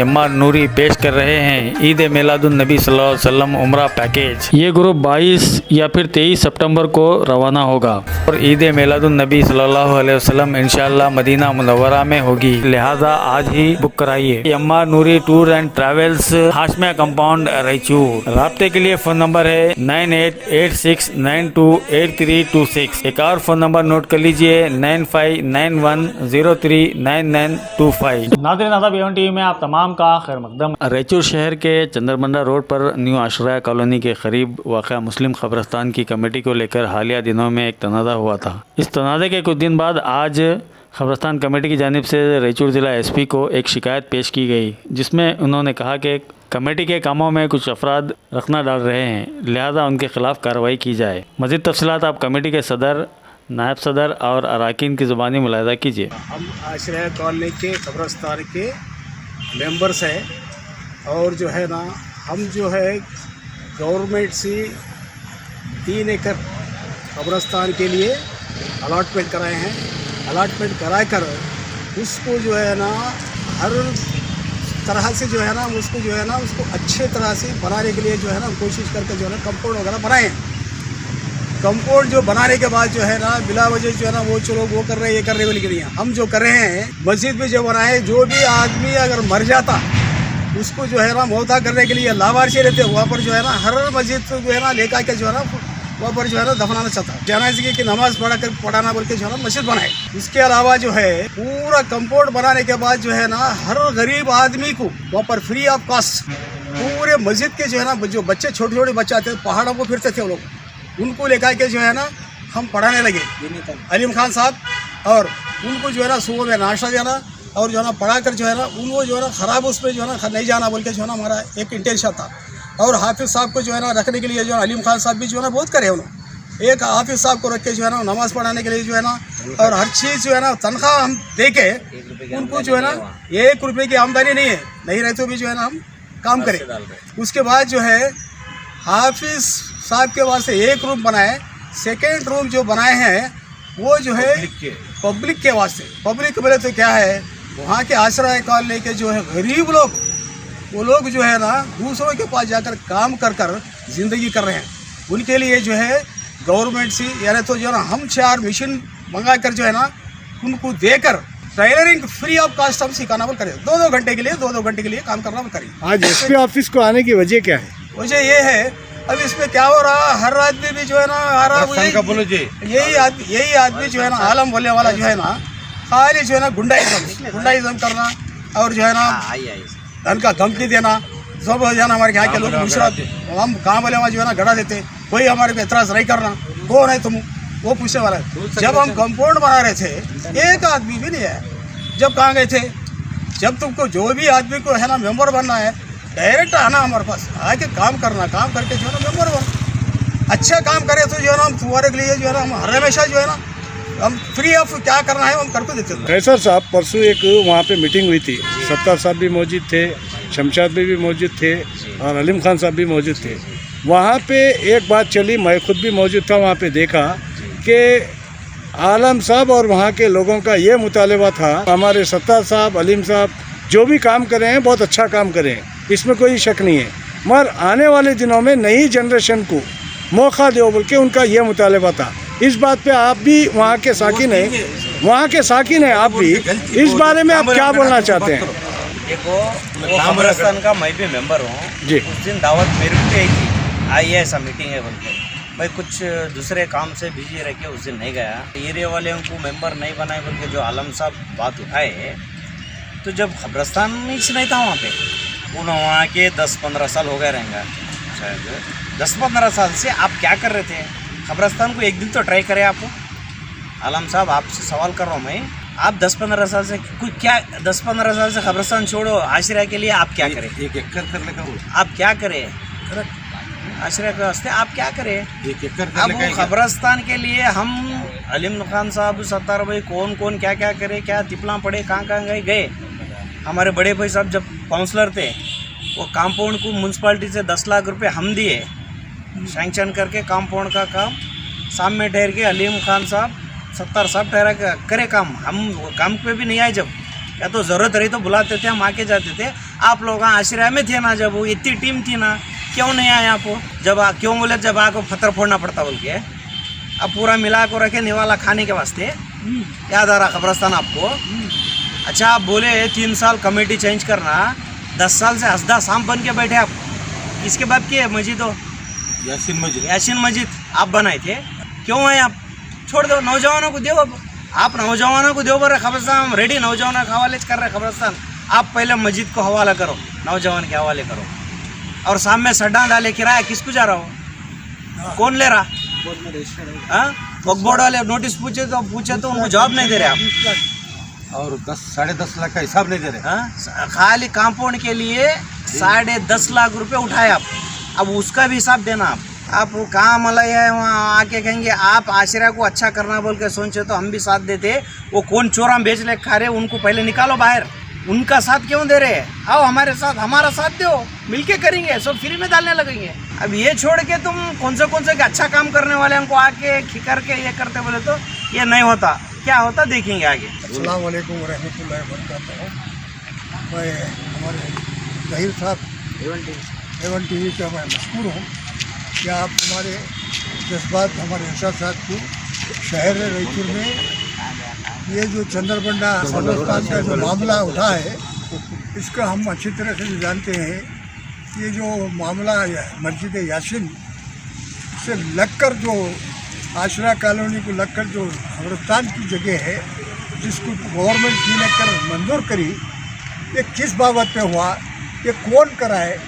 MR नूरी पेश कर रहे हैं ईद मिलादुन नबी सल्लल्लाहु अलैहि वसल्लम उम्रा पैकेज। ये ग्रुप 22 या फिर 23 सितंबर को रवाना होगा और ईद मिलादुन नबी सल्लल्लाहु अलैहि वसल्लम इंशाअल्लाह मदीना मुनव्वरा में होगी, लिहाजा आज ही बुक कराइए। MR Noori tour and travels, Hashmiya compound, Raichur. राब्ते के लिए फ़ोन नंबर है 9886928326। एक और फ़ोन नंबर नोट कर लीजिए 9591039925। नाज़रीन आदाब, एवन टीवी में आप तमाम का खैर मकदम। रायचूर शहर के चंद्रमंडा रोड पर न्यू आश्रया कॉलोनी के करीब वाक़ा मुस्लिम कब्रिस्तान की कमेटी को लेकर हालिया दिनों में एक तनाज़ा हुआ था। इस तनाज़े के कुछ दिन बाद आज कब्रिस्तान कमेटी की जानिब से रायचूर ज़िला एसपी को एक शिकायत पेश की गई, जिसमें उन्होंने कहा कि कमेटी के कामों में कुछ अफराद रखना डाल रहे हैं, लिहाजा उनके खिलाफ कार्रवाई की जाए। मज़ीद तफसीलात आप कमेटी के सदर, नायब सदर और अरकान की ज़ुबानी मुलाहिज़ा कीजिए। हम आश्रया कॉलोनी के कब्रिस्तान के मेंबर्स हैं और जो है ना हम जो है गवर्नमेंट से 3 एकड़ कब्रिस्तान के लिए अलॉटमेंट कराए हैं। अलॉटमेंट करा कर उसको जो है ना हर तरह से जो है ना उसको अच्छे तरह से बनाने के लिए जो है ना कोशिश करके जो है ना कंपाउंड वगैरह बनाए हैं। कंपाउंड जो बनाने के बाद जो है ना बिला वजह जो है ना वो चलो वो कर रहे हैं, ये कर रहे हैं, लेकिन हम जो कर रहे हैं मस्जिद में जो बनाए, जो भी आदमी अगर मर जाता उसको जो है ना मौता करने के लिए लावारिसी रहते वहाँ पर जो है ना हर मस्जिद जो है ना लेकर के जो है ना वहाँ पर जो है ना दफनाना चाहता है। जनाज़े की नमाज पढ़ाना बोल के जो है ना मस्जिद बनाए। उसके अलावा जो है पूरा कंपाउंड बनाने के बाद जो है ना हर गरीब आदमी को वहाँ पर फ्री ऑफ कॉस्ट पूरे मस्जिद के जो है ना जो बच्चे छोटे छोटे बच्चे आते पहाड़ों को फिरते थे वो लोग, उनको लेकर के जो है ना हम पढ़ाने लगे अलीम खान साहब, और उनको जो है ना सुबह में नाश्ता देना और जो है ना पढ़ा कर जो है ना उनको जो है ना ख़राब उसमें जो है ना नहीं जाना बोल के जो है ना हमारा एक इंटेंशन था। और हाफिज़ साहब को जो है ना रखने के लिए जो है अलीम खान साहब भी जो है ना बहुत करे उन्होंने, एक हाफिज़ साहब को रख के जो है ना नमाज़ पढ़ाने के लिए जो है ना और हर चीज़ जो है ना तनख्वाह हम दे के उनको जो है ना 1 रुपये की आमदनी नहीं रहते भी जो है ना हम काम करें। उसके बाद जो है हाफिज़ साहब के वास्ते एक रूम बनाए, सेकेंड रूम जो बनाए हैं वो जो है पब्लिक के वास्ते। पब्लिक बोले तो क्या है, वहाँ के आश्रय कॉलोनी के जो है गरीब लोग, वो लोग जो है ना दूसरों के पास जाकर काम कर ज़िंदगी कर रहे हैं, उनके लिए जो है गवर्नमेंट से यानी तो जो है ना हम 4 मशीन मंगा कर जो है ना उनको देकर ट्रेलरिंग फ्री ऑफ कास्ट हम सिखाना बोल करें। 2-2 घंटे के लिए 2-2 घंटे के लिए काम करना बोल करें। आज एसपी ऑफिस को आने की वजह क्या है? वजह ये है अब इसमें क्या हो रहा, हर आदमी भी जो है ना यही आदमी जो है ना आलम बोलने वाला जो है ना खाली जो है ना गुंडाइज्म करना और जो है ना धन का धमकी देना, सब जो है ना हमारे यहाँ के लोग मुशरत हम कहाँ बोले वहाँ जो है ना गड़ा देते, कोई हमारे पे एतराज़ नहीं करना, कौन है तुम वो पूछने वाला है। जब हम कंपाउंड बना रहे थे एक आदमी भी नहीं है, जब कहाँ गए थे, जब तुमको जो भी आदमी को है ना मेंबर बनना है डायरेक्ट आना हमारे पास, आके काम करना, काम करके जो है ना मेंबर बन अच्छा काम करे तो जो है ना हम तुम्हारे लिए जो है ना हम हर हमेशा जो है ना हम फ्री ऑफ क्या करना है हम करके देते हैं। कैसर साहब परसों एक वहाँ पे मीटिंग हुई थी, सत्तार साहब भी मौजूद थे, शमशाद भी मौजूद थे और अलीम खान साहब भी मौजूद थे। वहाँ पे एक बात चली, मैं खुद भी मौजूद था, वहाँ पे देखा कि आलम साहब और वहाँ के लोगों का ये मुतालबा था हमारे सत्तार साहब, अलीम साहब जो भी काम कर रहे हैं बहुत अच्छा काम कर रहे हैं, इसमें कोई शक नहीं है, मगर आने वाले दिनों में नई जनरेशन को मौका दो बोल के उनका ये मुतालबा था। इस बात पे आप भी वहाँ के साकिन हैं, आप भी इस बारे में आप क्या बोलना चाहते हैं? देखो वो कब्रिस्तान का मैं भी मेंबर हूँ जी। उस दिन दावत मेरे को भी आई थी, आई है ऐसा मीटिंग है बोलते, मैं कुछ दूसरे काम से बिजी रह के उस दिन नहीं गया। एरिया वाले को मेंबर नहीं बनाए बोल के जो आलम साहब बात उठाए, तो जब कब्रिस्तान नहीं था वहाँ पे, वहाँ के 10-15 साल हो गए रहेंगे शायद, 10-15 साल से आप क्या कर रहे थे कब्रिस्तान को? एक दिन तो ट्राई करें आप। आलम साहब आपसे सवाल कर रहा हूँ मैं, आप 10-15 साल से कोई क्या 10-15 साल से कब्रिस्तान छोड़ो, आश्रय के लिए आप क्या करें? एक एकड़ करने का आप क्या करें आश्रय के वास्ते आप क्या करें? अब कब्रिस्तान के लिए हम अलीम खान साहब, सत्तार भाई कौन क्या करे, क्या तिपला पड़े, कहाँ गए। हमारे बड़े भाई साहब जब काउंसलर थे वो कंपाउंड को म्यूनसिपाल्टी से 10 लाख रुपए हम दिए सैंक्शन करके, कंपाउंड का काम सामने ठहर के अलीम खान साहब, सत्तार साहब ठहरा करे काम, हम काम पे भी नहीं आए जब या तो ज़रूरत रही तो बुलाते थे, हम आके जाते थे। आप लोग आश्रय में थे ना, जब वो इतनी टीम थी ना, क्यों नहीं आए आपको? जब क्यों बोले जब आपको पत्थर फोड़ना पड़ता बोल के? अब पूरा मिला को रखे निवाला खाने के वास्ते, याद आ रहा कब्रस्तान आपको? अच्छा, आप बोले 3 साल कमेटी चेंज करना, 10 साल से हसदा सांप बन के बैठे आप। किसके बाप की है मस्जिद? हो यासीन मस्जिद आप बनाए थे, क्यों है आप? छोड़ दो, नौजवानों को दो। अब आप नौजवानों को दो बोल रहे कब्रस्तान, हम रेडी नौजवानों के हवाले कर रहे कब्रस्तान। आप पहले मस्जिद को हवाला करो, नौजवान के हवाले करो। और सामने सड्डा डाले, किराया किसको जा रहा हो? कौन ले रहा? वक्फ बोर्ड वाले नोटिस पूछे तो उनको जवाब नहीं दे रहे आप। और 10-10.5 लाख का हिसाब नहीं दे रहे। हाँ, खाली कंपाउंड के लिए 10.5 लाख रुपए उठाए आप। अब उसका भी हिसाब देना आप कहाँ मलाई है, वहाँ आके कहेंगे आप आश्रय को अच्छा करना बोल के सोचे तो हम भी साथ देते। वो कौन चोरा बेच ले खा रहे, उनको पहले निकालो बाहर। उनका साथ क्यों दे रहे? आओ हमारे साथ, हमारा साथ दो, मिलके करेंगे, सब फ्री में डालने लगेंगे। अब ये छोड़ के तुम कौन से अच्छा काम करने वाले हमको आके खिकर के ये करते बोले तो ये नहीं होता। क्या होता देखेंगे आगे। अस्सलाम वालेकुम रहमतुल्लाहि व बरकातहू। मैं हमारे ज़हीर साहब एवन टीवी का मैं मशहूर हूँ कि आप हमारे जज्बात, हमारे एहसास को शहर रायचूर में ये जो चंद्रबंडा कब्रिस्तान का जो मामला उठा है, इसका हम अच्छी तरह से जानते हैं। ये जो मामला मस्जिद यासीन से लगकर जो आश्रा कॉलोनी को लगकर जो कब्रिस्तान की जगह है, जिसको गवर्नमेंट 3 एकड़ मंजूर करी, ये किस बाबत पे हुआ, ये कौन कराए?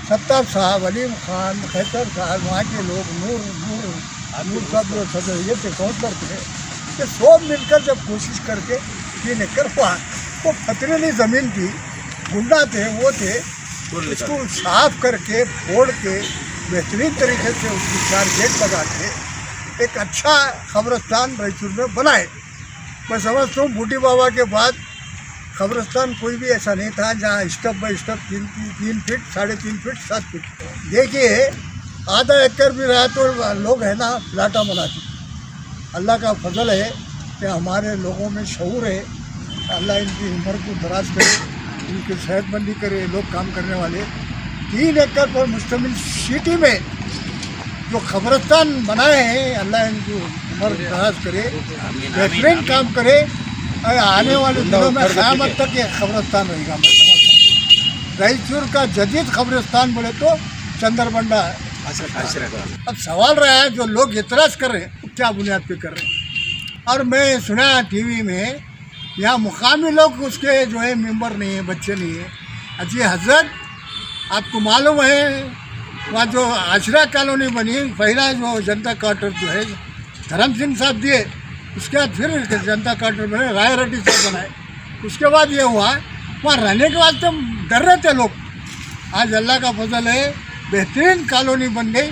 सत्तार साहब, अलीम खान, खैतर साहब, वहाँ के लोग, नूर साहब जो सदस्य थे, काउंसलर थे, ये सब मिलकर जब कोशिश करके 3 एकड़ हुआ, वो पथरीली ज़मीन की गुंडा थे, वो थे, उसको साफ करके फोड़ के बेहतरीन तरीके से उसकी 4 गेट लगा के एक अच्छा कब्रिस्तान रायचूर में बनाए। मैं समझता हूँ बूटी बाबा के बाद कब्रिस्तान कोई भी ऐसा नहीं था जहाँ step by step 3 feet, 3.5 feet, 7 feet. देखिए, आधा एकड़ भी रहा तो लोग है ना प्लाटा बनाते। अल्लाह का फजल है कि हमारे लोगों में शऊर है। अल्लाह इनकी उम्र को दराज करे, इनकी सेहतमंदी करे। लोग काम करने वाले 3 एकड़ पर मुश्तमिल सिटी में जो कब्रिस्तान बनाए हैं, अल्लाह इनकी उम्र दराज करे, बेहतरीन काम करे। आने वाले दिनों में क़यामत तक ये कब्रिस्तान रहेगा। मैं समझता हूँ रायचूर का जदीद कब्रिस्तान बोले तो चंद्रबंडा है। अब सवाल रहा है जो लोग एतराज़ कर रहे हैं, तो क्या बुनियाद पे कर रहे हैं? और मैं सुना टीवी में यहाँ मुकामी लोग उसके जो है मेंबर नहीं है, बच्चे नहीं है। अजी हजरत, आपको मालूम है वहाँ जो आश्रा कॉलोनी बनी, पहला जो जनता क्वार्टर जो है धर्म सिंह साहब दिए, उसके बाद फिर जनता क्वार्टर बने, राय रेड्डी साहब बनाए। उसके बाद ये हुआ, वहाँ रहने के बाद तो डर रहे थे लोग। आज अल्लाह का फजल है, बेहतरीन कॉलोनी बन गई,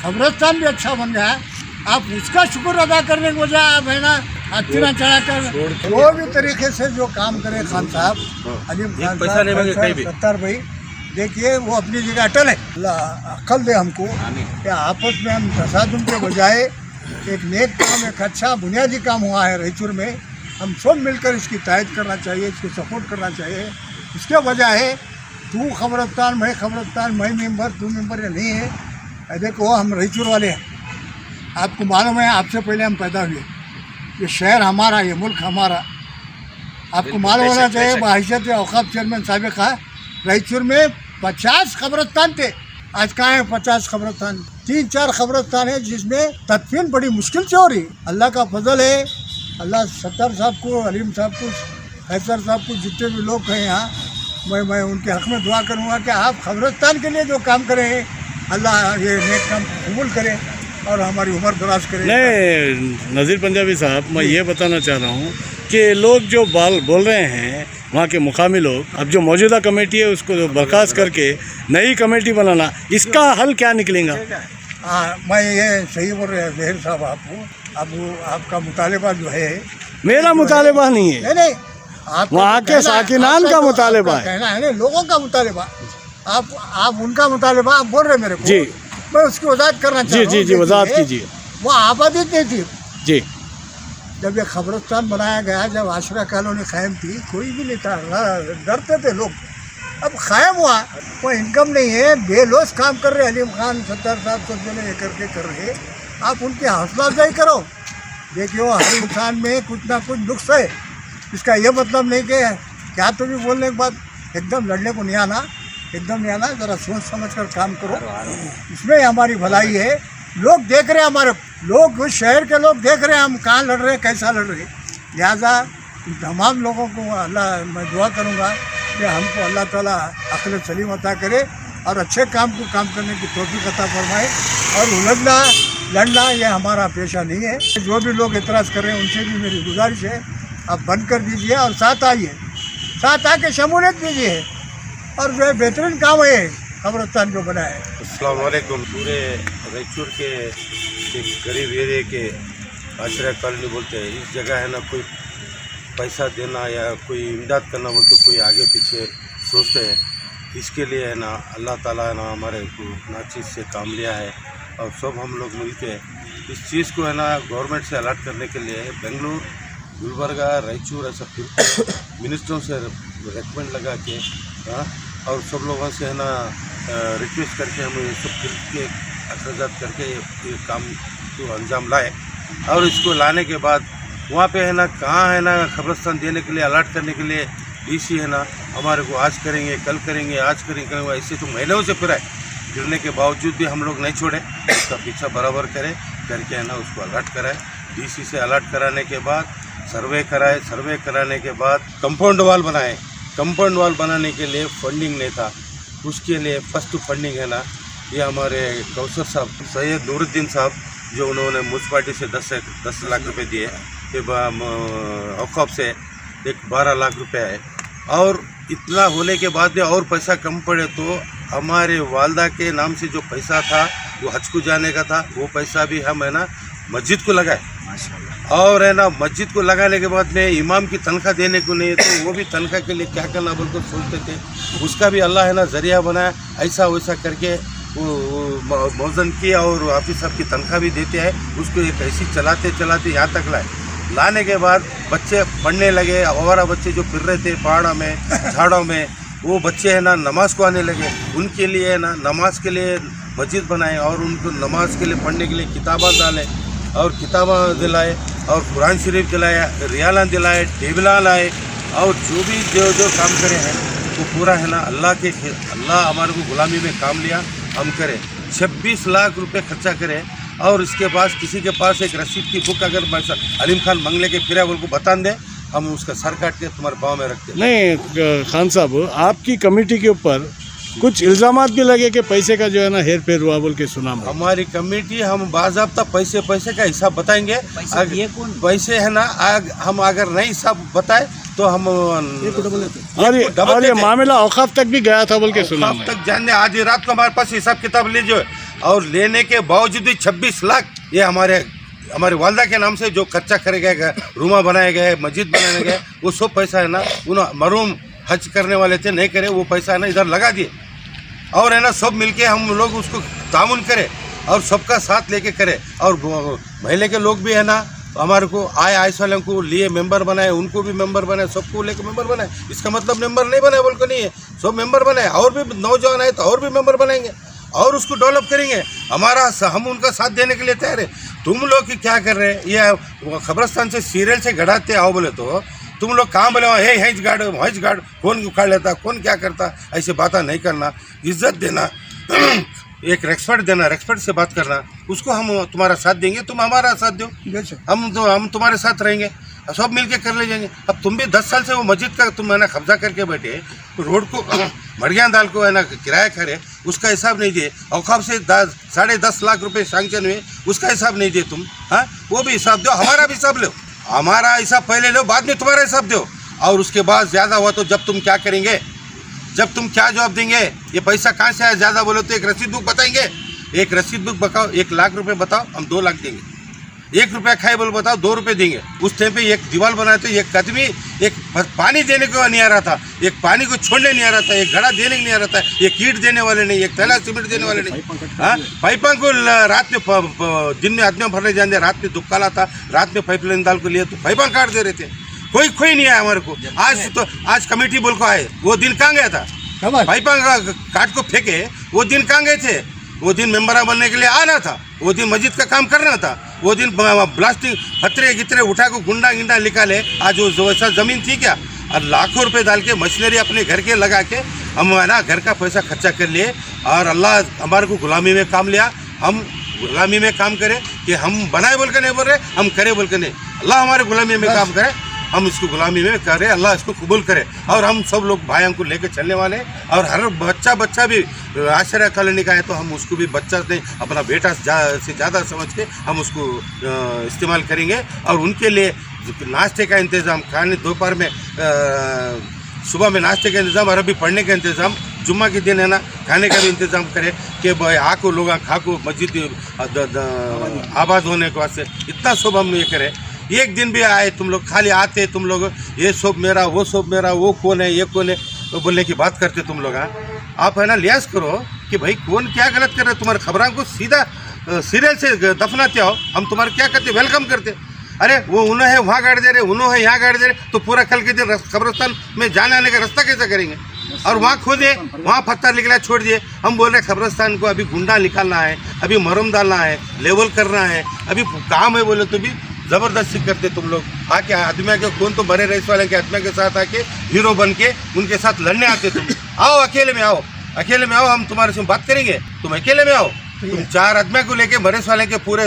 कब्रिस्तान भी अच्छा बन गया। आप उसका शुक्र अदा करने के बजाय आप है ना हथियार चढ़ाकर जो भी तरीके से जो काम करे खान साहब, अलीम खान साहब, सत्तार भाई, देखिए वो अपनी जगह अटल है। अल्लाह अक्ल दे हमको कि आपस में हम तसादुम के बजाय एक नेक काम, एक अच्छा बुनियादी काम हुआ है रायचूर में। हम सब मिलकर इसकी तायद करना चाहिए, इसको सपोर्ट करना चाहिए। इसके बजाय तू कब्रिस्तान, मैं मेंबर, तू मेंबर या नहीं है। देखो हम रायचूर वाले हैं, आपको मालूम है आपसे पहले हम पैदा हुए। ये शहर हमारा, ये मुल्क हमारा। आपको मालूम होना चाहिए बहैसियत औक़ाफ़ चेयरमैन साहब का रायचूर में 50 कब्रिस्तान थे। आज कहाँ है 50 कब्रिस्तान? 3-4 कब्रिस्तान है जिसमें तदफीन बड़ी मुश्किल से हो रही। अल्लाह का फजल है, अल्लाह सत्तार साहब को, अलीम साहब को, खैसर साहब को, जितने भी लोग हैं यहाँ, मैं उनके हक़ में दुआ करूँगा कि आप कब्रिस्तान के लिए जो काम करें, अल्लाह ये नेक काम कबूल करे और हमारी उम्र दराज करे। नहीं नज़ीर पंजाबी साहब, मैं ये बताना चाह रहा हूँ कि लोग जो बोल रहे हैं वहाँ के मुकामी लोग, अब जो मौजूदा कमेटी है उसको बर्खास्त करके नई कमेटी बनाना, इसका हल क्या निकलेगा? हाँ, मैं ये सही बोल रहे हैं ज़हीर साहब आपको। अब आपका मुतालबा जो है, मेरा मुतालबा नहीं है, नहीं वहाँ के साकिनान का मुतालबा है, कहना है ना, लोगों का मुतालबा। आप उनका मुतालबा आप बोल रहे हैं मेरे को जी, मैं उसकी वजाहत करना चाहता हूँ। जी वजाहत कीजिए। वो आबादी नहीं थी जी, जब ये कब्रिस्तान बनाया गया, जब आश्रय कॉलोनी कायम थी, कोई भी नहीं था, डरते थे लोग। अब कायम हुआ, कोई इनकम नहीं है, बेलोस काम कर रहे, अलीम खान 70 साहब सब जने ये करके कर रहे। आप उनकी हौसला अफजाई करो। देखियो, हर इंसान में कुछ ना कुछ नुक्स है। इसका ये मतलब नहीं कि क्या तो भी बोलने के बाद एकदम लड़ने को नहीं आना, एकदम नहीं आना। ज़रा सोच समझ कर काम करो, इसमें हमारी भलाई है। लोग देख रहे हैं, हमारे लोग, उस शहर के लोग देख रहे हैं हम कहाँ लड़ रहे हैं, कैसा लड़ रहे हैं। लिहाजा तमाम लोगों को अल्लाह, मैं दुआ करूँगा कि हमको अल्लाह ताला अक़ल सलीम अता करे और अच्छे काम को काम करने की तौफ़ीक़ अता फरमाए। और उलझना लड़ना ये हमारा पेशा नहीं है। जो भी लोग एतराज़ कर रहे हैं उनसे भी मेरी गुजारिश है, आप बंद कर दीजिए और साथ आइए, साथ आके शमूलियत दीजिए। और जो है बेहतरीन काम है कब्रिस्तान जो बना है। अस्सलाम वालेकुम। पूरे रायचूर के एक गरीब एरिया के आश्रय कॉलोनी बोलते हैं, इस जगह है ना कोई पैसा देना या कोई इमदाद करना बोलते कोई आगे पीछे सोचते हैं। इसके लिए है ना अल्लाह ताला है ना हमारे को नाचीज़ से काम लिया है और सब हम लोग मिलके इस चीज़ को है ना गवर्नमेंट से अलर्ट करने के लिए बेंगलुरु, गुलबर्गा, रायचूर ऐसा फिर मिनिस्टरों से रेकमेंड लगा के और सब लोगों से है ना रिक्वेस्ट करके हम ये सब फिर के अखराजात करके ये काम को अंजाम लाए। और इसको लाने के बाद वहाँ पे है ना कहाँ है ना कब्रिस्तान देने के लिए अलर्ट करने के लिए डीसी है ना हमारे को आज करेंगे, कल करेंगे, आज करेंगे, ऐसे तो महीनों से फिर गिरने के बावजूद भी हम लोग नहीं छोड़े, उसका पीछा बराबर करें करके है ना उसको अलर्ट कराए। डीसी से अलर्ट कराने के बाद सर्वे कराए, सर्वे कराने के बाद कंपाउंड वाल बनाए। कंपाउंड वाल बनाने के लिए फंडिंग नहीं था, उसके लिए फर्स्ट फंडिंग है ना ये हमारे कौसर साहब, सैयद नूरुद्दीन साहब, जो उन्होंने म्यूनसिपालिटी से 10 लाख रुपए दिए, फिर औक़ाफ़ से एक 12 लाख रुपए आए। और इतना होने के बाद भी और पैसा कम पड़े तो हमारे वालदा के नाम से जो पैसा था वो हज को जाने का था, वो पैसा भी हम है ना मस्जिद को लगाए। और है ना मस्जिद को लगाने के बाद में इमाम की तनख्वाह देने को नहीं, तो वो भी तनख्वाह के लिए क्या करना बोलकर सोचते थे, उसका भी अल्लाह है ना ज़रिया बनाया। ऐसा वैसा करके वो मौजन की और हाफिज़ साहब की तनख्वाह भी देते हैं, उसको एक ऐसी चलाते चलाते यहाँ तक लाने के बाद बच्चे पढ़ने लगे। हमारा बच्चे जो फिर रहे थे पहाड़ों में, झाड़ों में, वो बच्चे है ना नमाज को आने लगे। उनके लिए है ना नमाज के लिए मस्जिद बनाए और उनको नमाज के लिए पढ़ने के लिए किताबा डाले और किताबा दिलाए और कुरान शरीफ दिलाया, रियाला दिलाए, टेबला लाए और जो भी जो काम करे हैं वो पूरा है ना अल्लाह हमारे को गुलामी में काम लिया हम करें। 26 लाख रुपए खर्चा करें और इसके पास किसी के पास एक रसीद की बुक अगर अलीम खान मंगले के फिर को बता दें, हम उसका सर काट के तुम्हारे पाँव में रखते। नहीं खान साहब, आपकी कमेटी के ऊपर कुछ इल्ज़ामात भी लगे कि पैसे का जो है ना हेर फेर हुआ बोल के सुना। हमारी कमेटी हम बाज़ाब्ता पैसे का हिसाब बताएंगे। पैसे है ना हम अगर नहीं हिसाब बताए तो हम और ये मामला औक़ाफ़ तक भी गया था बोल के सुना। औक़ाफ़ तक जाने आधी रात को हमारे पास हिसाब किताब लीजिए और लेने के बावजूद भी 26 लाख ये हमारे वालदा के नाम से जो खर्चा करे गए, रूमा बनाए गए, मस्जिद बनाने गए, वो सब पैसा है ना उन मरूम हज करने वाले थे नहीं करे, वो पैसा है ना इधर लगा दिए। और है ना सब मिलके हम लोग उसको तामुन करें और सबका साथ लेके करें। और महल्ले के लोग भी है ना हमारे को आइस वाले को लिए मेंबर बनाए, उनको भी मेंबर बनाए, सबको लेके मेंबर बनाए। इसका मतलब मेंबर नहीं बनाए बोल को नहीं है, सब मेंबर बनाए। और भी नौजवान आए तो और भी मेंबर बनाएंगे और उसको डेवलप करेंगे। हम उनका साथ देने के लिए तैयार है। तुम लोग क्या कर रहे हैं, ये कब्रिस्तान से सीरियल से गढ़ाते आओ बोले तो तुम लोग कहाँ बोले हेज गार्ड कौन उखाड़ लेता, कौन क्या करता, ऐसे बातें नहीं करना, इज्जत देना, एक रेस्पेक्ट देना, रेस्पेक्ट से बात करना। उसको हम तुम्हारा साथ देंगे, तुम हमारा साथ दो, हम तुम्हारे साथ रहेंगे, सब मिलके कर ले जाएंगे। अब तुम भी 10 साल से वो मस्जिद का तुम है ना कब्जा करके बैठे, रोड को मड़ियाँ दाल को है ना किराया करे, उसका हिसाब नहीं दिए। औक़ाफ़ से 10.5 लाख रुपए सैंक्शन हुए, उसका हिसाब नहीं दिए तुम। हाँ, वो भी हिसाब दो, हमारा भी हिसाब लो। हमारा हिसाब पहले लो, बाद में तुम्हारा हिसाब दो। और उसके बाद ज़्यादा हुआ तो जब तुम क्या करेंगे, जब तुम क्या जवाब देंगे, ये पैसा कहाँ से आया ज़्यादा बोलो तो एक रसीद बुक बताएंगे, एक रसीद बुक बताओ, 1 लाख रुपए बताओ, हम 2 लाख देंगे। ₹1 खाए बोल बताओ 2 रुपये देंगे। उस टाइम पे एक दीवार बनाए तो एक आदमी एक पानी देने को नहीं आ रहा था, एक पानी को छोड़ने नहीं आ रहा था, एक घड़ा देने को नहीं आ रहा था, एक ईंट देने वाले नहीं, एक थैला सीमेंट देने वाले नहीं। हाँ, पाइपों को रात में दिन में आदमी भरने जाने, रात में दुबकाला था, रात में पाइपलाइन डाल को लिए तो पाइपों काट दे रहे थे। कोई नहीं आया हमारे को। आज कमेटी बोल को आए, वो दिन कहाँ गया था? पाइपों काट को फेंके, वो दिन कहाँ गए थे? वो दिन मेंबर बनने के लिए आना था, वो दिन मस्जिद का काम करना था, वो दिन ब्लास्टिंग पत्थरे गितरे उठा को गुंडा गिंडा निकाले। आज वो वैसा ज़मीन थी क्या? और लाखों रुपए डाल के मशीनरी अपने घर के लगा के हम है ना घर का पैसा खर्चा कर लिए और अल्लाह हमारे को गुलामी में काम लिया। हम गुलामी में काम करें कि हम बनाए बोल के नहीं बोल रहे, हम करे बोल के नहीं। अल्लाह हमारे गुलामी में काम करे, हम इसको गुलामी में करें, अल्लाह इसको कबूल करे। और हम सब लोग भाइयों को लेकर चलने वाले, और हर बच्चा भी आश्रय कॉलोनी का है तो हम उसको भी बच्चा नहीं अपना बेटा से ज़्यादा समझ के हम उसको इस्तेमाल करेंगे। और उनके लिए नाश्ते का इंतज़ाम, खाने दोपहर में सुबह में नाश्ते का इंतज़ाम और अभी पढ़ने का इंतज़ाम, जुम्मा के दिन है ना खाने का भी इंतज़ाम करें कि भाई आको लोग खाको मस्जिद आबाद होने के वास्ते। इतना सब हम ये करें। एक दिन भी आए तुम लोग खाली आते, तुम लोग ये सब मेरा, वो कौन है, ये कौन है तो बोलने की बात करते तुम लोग। हाँ, आप है ना लिहाज करो कि भाई कौन क्या गलत कर रहे, तुम्हारे खबरों को सीधा सीरियल से दफनाते हो, हम तुम्हारे क्या करते, वेलकम करते। अरे वो उन्होंने वहाँ गाड़ दे रहे, उन्होंने यहाँ गाड़ दे रहे, तो पूरा कल के दिन कब्रिस्तान में जाने आने का रास्ता कैसे करेंगे? और वहाँ खोदे, वहाँ पत्थर निकला छोड़ दिए। हम बोल रहे कब्रिस्तान को अभी गुंडा निकालना है, अभी मरम डालना है, लेवल करना है, अभी काम है बोले तो भी ज़बरदस्ती करते तुम लोग। आके आदमी के कौन तो बड़े रईस वाले के आदमी के साथ आके हीरो बन के उनके साथ लड़ने आते तुम। आओ अकेले में आओ, हम तुम्हारे से बात करेंगे, तुम अकेले में आओ। तुम 4 आदमी को लेके बरेस वाले के पूरे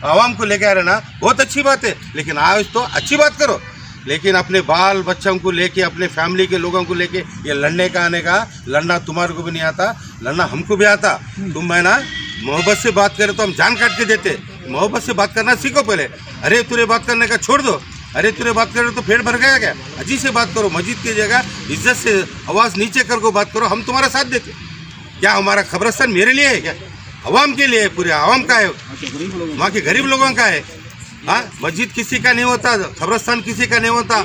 आवाम को लेके आ रहे ना, बहुत अच्छी बात है, लेकिन आओ तो अच्छी बात करो। लेकिन अपने बाल बच्चों को लेके, अपने फैमिली के लोगों को लेके ये लड़ने का आने का, लड़ना तुम्हारे को भी नहीं आता, लड़ना हमको भी आता। तुम है ना मोहब्बत से बात करें तो हम जान काट के देते। मोहब्बत से बात करना सीखो पहले। अरे तुरे बात करने का छोड़ दो, अरे तुरे बात करे तो पेट भर गया क्या? अजी से बात करो, मस्जिद की जगह इज्जत से आवाज़ नीचे कर को बात करो, हम तुम्हारा साथ देते। क्या हमारा कब्रिस्तान मेरे लिए है क्या? अवाम के लिए है, पूरे अवाम का है, वहाँ के गरीब लोगों का है। हाँ, मस्जिद किसी का नहीं होता, कब्रिस्तान किसी का नहीं होता,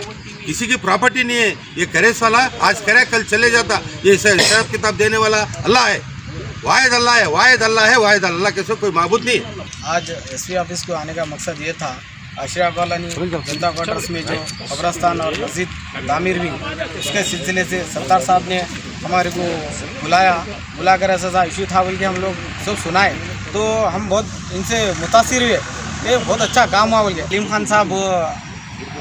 किसी की प्रॉपर्टी नहीं है। ये करेस वाला आज करे कल चले जाता, ये हिसाब किताब देने वाला अल्लाह है, वाहिद अल्लाह है, वाहिद अल्लाह के कोई माबूद नहीं। आज एसपी ऑफिस को आने का मकसद ये था, आश्रय कॉलोनी जनता क्वार्टर्स में जो कब्रिस्तान और मस्जिद तामीर हुई, उसके सिलसिले से सत्तार साहब ने हमारे को बुलाकर ऐसा इशू था बोल के हम लोग सब सुनाए, तो हम बहुत इनसे मुतासिर हुए। ये बहुत अच्छा काम हुआ बोल के, अलीम खान साहब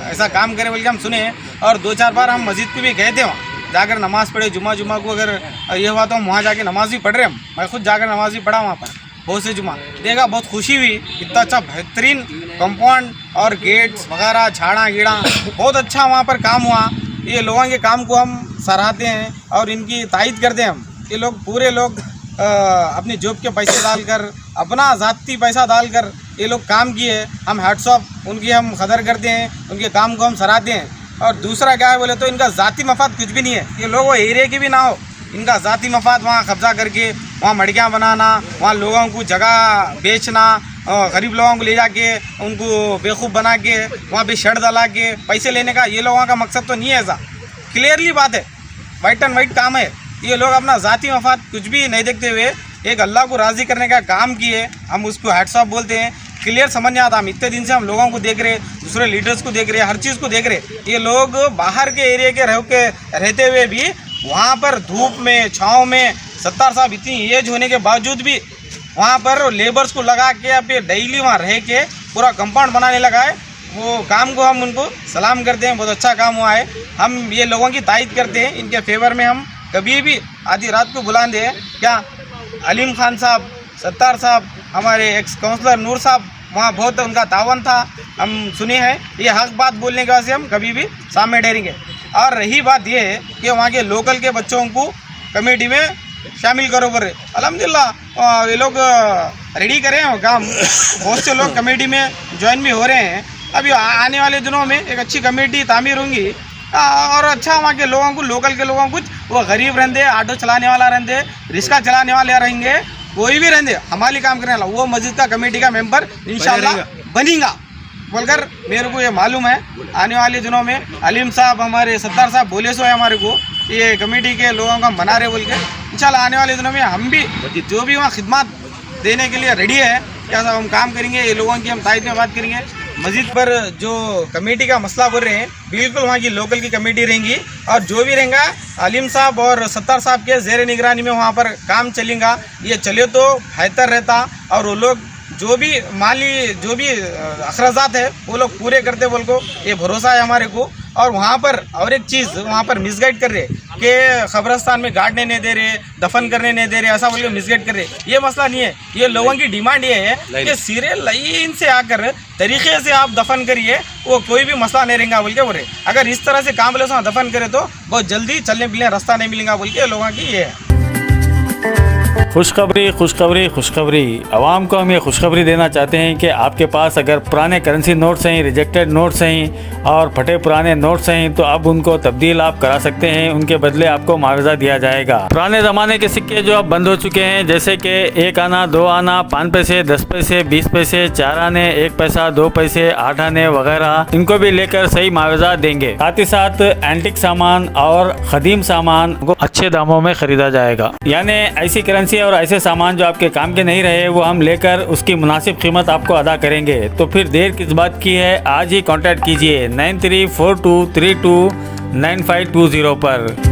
ऐसा काम करे बोल के हम सुने। और 2-4 बार हम मस्जिद को भी गए थे, वहाँ जाकर नमाज़ पढ़े। जुमा को अगर ये हुआ तो हम वहाँ जाके नमाज भी पढ़ रहे। मैं खुद जाकर नमाज भी पढ़ा वहाँ पर, बहुत से जुमा देखा, बहुत खुशी हुई। इतना अच्छा बेहतरीन कंपाउंड और गेट्स वगैरह, झाड़ा गीड़ा, बहुत अच्छा वहाँ पर काम हुआ। ये लोगों के काम को हम सराहते हैं और इनकी तारीफ करते हैं हम। ये लोग पूरे लोग अपनी जॉब के पैसे डालकर, अपना ज़ाती पैसा डालकर ये लोग काम किए। हम हैट्स ऑफ उनकी हम कदर करते हैं, उनके काम को हम सराहते हैं। और दूसरा क्या है बोले तो इनका ज़ाती मफाद कुछ भी नहीं है। ये लोग वो एरिया के भी ना हो, इनका ज़ाती मफाद वहाँ कब्जा करके वहाँ मड़कियाँ बनाना, वहाँ लोगों को जगह बेचना, गरीब लोगों को ले जाके उनको बेवकूफ़ बना के वहाँ पे शर्ट डाला के पैसे लेने का ये लोगों का मकसद तो नहीं है। ऐसा क्लियरली बात है, वाइट एंड वाइट काम है। ये लोग अपना ज़ाती मफाद कुछ भी नहीं देखते हुए एक अल्लाह को राज़ी करने का काम किए, हम उसको हैट्स ऑफ बोलते हैं। क्लियर समझ नहीं आता, हम इतने दिन से हम लोगों को देख रहे, दूसरे लीडर्स को देख रहे, हर चीज़ को देख रहे। ये लोग बाहर के एरिया के रहते हुए भी वहाँ पर धूप में, छाँव में, सत्तार साहब इतनी एज होने के बावजूद भी वहाँ पर लेबर्स को लगा के अब डेली वहाँ रह के पूरा कंपाउंड बनाने लगा है। वो काम को हम उनको सलाम करते हैं, बहुत अच्छा काम हुआ है। हम ये लोगों की तारीफ करते हैं, इनके फेवर में हम कभी भी आधी रात को बुला दें। क्या अलीम खान साहब, सत्तार साहब, हमारे एक्स काउंसलर नूर साहब, वहाँ बहुत उनका तावन था, हम सुने हैं। ये हक बात बोलने के वास्ते हम कभी भी सामने ठहरेंगे। और रही बात ये है कि वहाँ के लोकल के बच्चों को कमेटी में शामिल करो कर, अल्हम्दुलिल्लाह ये लोग रेडी करें हो काम। बहुत से लोग कमेटी में ज्वाइन भी हो रहे हैं। अभी आने वाले दिनों में एक अच्छी कमेटी तामीर होंगी और अच्छा वहाँ के लोगों को, लोकल के लोगों को, वो गरीब रहेंगे, ऑटो चलाने वाला रहेंगे, रिक्शा चलाने वाले रहेंगे, कोई भी रहेंगे, हमारी काम करने वाला, वो मस्जिद का कमेटी का मेंबर इंशाल्लाह बनेगा बोलकर मेरे को ये मालूम है। आने वाले दिनों में अलीम साहब हमारे सत्तार साहब बोले सो है हमारे को ये कमेटी के लोगों का मना रहे बोल के, इंशाल्लाह आने वाले दिनों में हम भी जो भी वहाँ खिदमत देने के लिए रेडी है, क्या सब हम काम करेंगे। ये लोगों की हम तायद में बात करेंगे। मस्जिद पर जो कमेटी का मसला बोल रहे हैं, बिल्कुल वहाँ की लोकल की कमेटी रहेंगी और जो भी रहेगा अलीम साहब और सत्तार साहब के ज़ेर निगरानी में वहाँ पर काम चलेगा। ये चले तो बेहतर रहता और वो लोग जो भी माली जो भी अखराजात है वो लोग पूरे करते बोल को ये भरोसा है हमारे को। और वहाँ पर और एक चीज़ वहाँ पर मिसगाइड कर रहे कि कब्रस्तान में गाड़ने नहीं दे रहे, दफन करने नहीं दे रहे, ऐसा बोल के मिसगाइड कर रहे। ये मसला नहीं है। ये लोगों की डिमांड ये है कि सिरे लाइन से आकर तरीके से आप दफन करिए, वो कोई भी मसला नहीं रहेगा बोल के बोल रहे। अगर इस तरह से काम बोले से दफन करे तो बहुत जल्दी चलने फिरने रास्ता नहीं मिलेगा बोल के लोगों की ये है। खुशखबरी खुशखबरी खुशखबरी। आवाम को हम ये खुशखबरी देना चाहते हैं कि आपके पास अगर पुराने करेंसी नोट्स हैं, रिजेक्टेड नोट्स हैं और फटे पुराने नोट्स हैं तो अब उनको तब्दील आप करा सकते हैं। उनके बदले आपको मुआवजा दिया जाएगा। पुराने ज़माने के सिक्के जो अब बंद हो चुके हैं, जैसे कि 1 आना, 2 आना, 5 पैसे, 10 पैसे, 20 पैसे, 4 आने, 1 पैसा, 2 पैसे, 8 आने वगैरह, इनको भी लेकर सही मुआवजा देंगे। साथ ही साथ एंटिक सामान और खदीम सामान को अच्छे दामों में खरीदा जाएगा। यानी ऐसी करेंसी और ऐसे सामान जो आपके काम के नहीं रहे वो हम लेकर उसकी मुनासिब कीमत आपको अदा करेंगे। तो फिर देर किस बात की है, आज ही कांटेक्ट कीजिए 9342329520 पर।